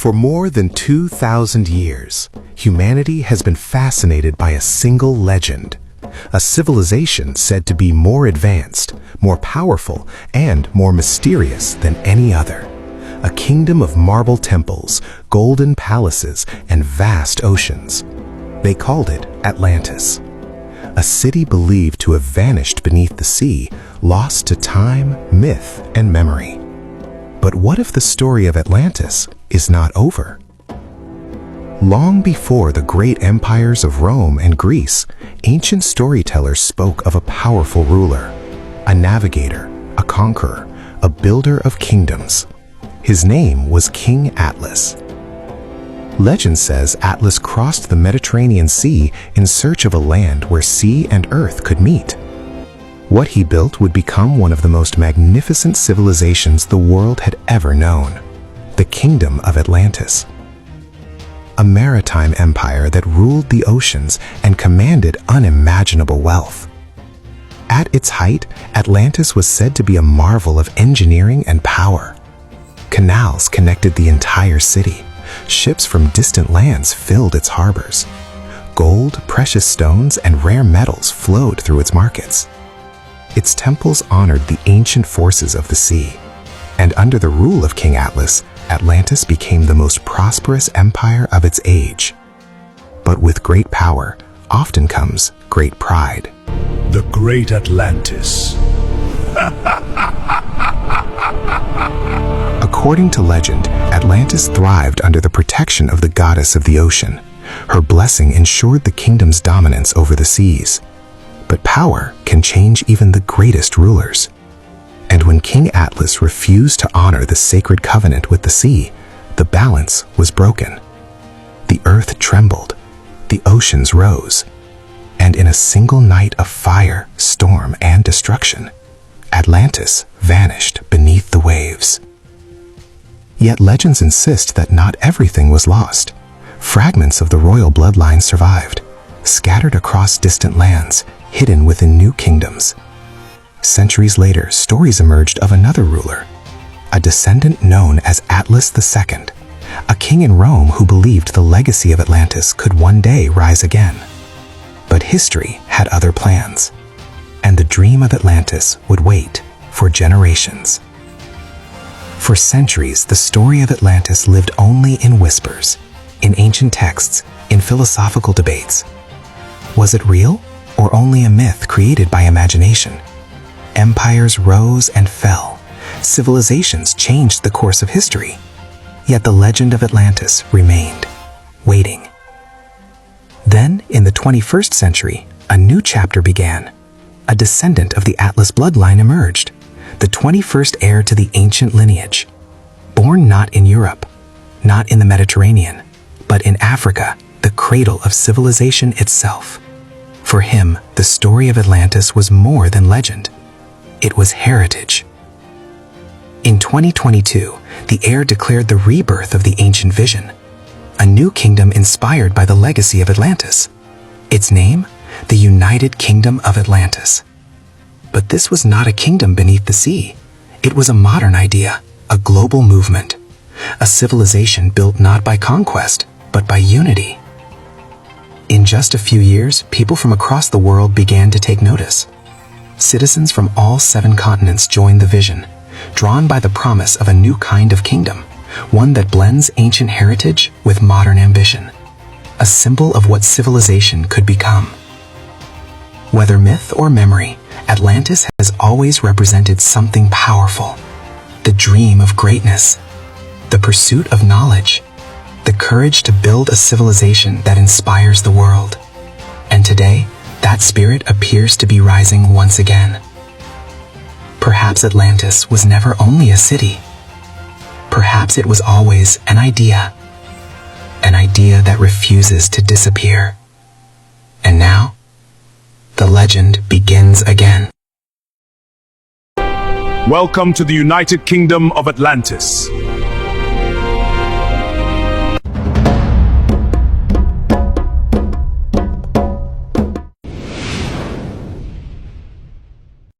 For more than 2,000 years, humanity has been fascinated by a single legend, a civilization said to be more advanced, more powerful, and more mysterious than any other. A kingdom of marble temples, golden palaces, and vast oceans. They called it Atlantis. A city believed to have vanished beneath the sea, lost to time, myth, and memory. But what if the story of Atlantis is not over? Long before the great empires of Rome and Greece, ancient storytellers spoke of a powerful ruler, a navigator, a conqueror, a builder of kingdoms. His name was King Atlas. Legend says Atlas crossed the Mediterranean Sea in search of a land where sea and earth could meet. What he built would become one of the most magnificent civilizations the world had ever known, the Kingdom of Atlantis. A maritime empire that ruled the oceans and commanded unimaginable wealth. At its height, Atlantis was said to be a marvel of engineering and power. Canals connected the entire city. Ships from distant lands filled its harbors. Gold, precious stones, and rare metals flowed through its markets. Its temples honored the ancient forces of the sea. And under the rule of King Atlas, Atlantis became the most prosperous empire of its age. But with great power often comes great pride. The Great Atlantis. According to legend, Atlantis thrived under the protection of the goddess of the ocean. Her blessing ensured the kingdom's dominance over the seas. But power can change even the greatest rulers. And when King Atlas refused to honor the sacred covenant with the sea, the balance was broken. The earth trembled, the oceans rose, and in a single night of fire, storm, and destruction, Atlantis vanished beneath the waves. Yet legends insist that not everything was lost. Fragments of the royal bloodline survived, scattered across distant lands, hidden within new kingdoms. Centuries later, stories emerged of another ruler, a descendant known as Atlas II, a king in Rome who believed the legacy of Atlantis could one day rise again. But history had other plans, and the dream of Atlantis would wait for generations. For centuries, the story of Atlantis lived only in whispers, in ancient texts, in philosophical debates. Was it real, or only a myth created by imagination? Empires rose and fell. Civilizations changed the course of history. Yet the legend of Atlantis remained, waiting. Then, in the 21st century, a new chapter began. A descendant of the Atlas bloodline emerged, the 21st heir to the ancient lineage. Born not in Europe, not in the Mediterranean, but in Africa, the cradle of civilization itself. For him, the story of Atlantis was more than legend. It was heritage. In 2022, the heir declared the rebirth of the ancient vision, a new kingdom inspired by the legacy of Atlantis. Its name? The United Kingdom of Atlantis. But this was not a kingdom beneath the sea. It was a modern idea, a global movement, a civilization built not by conquest, but by unity. In just a few years, people from across the world began to take notice. Citizens from all 7 continents joined the vision, drawn by the promise of a new kind of kingdom, one that blends ancient heritage with modern ambition, a symbol of what civilization could become. Whether myth or memory, Atlantis has always represented something powerful: the dream of greatness, the pursuit of knowledge, the courage to build a civilization that inspires the world. And today, that spirit appears to be rising once again. Perhaps Atlantis was never only a city. Perhaps it was always an idea that refuses to disappear. And now, the legend begins again. Welcome to the United Kingdom of Atlantis.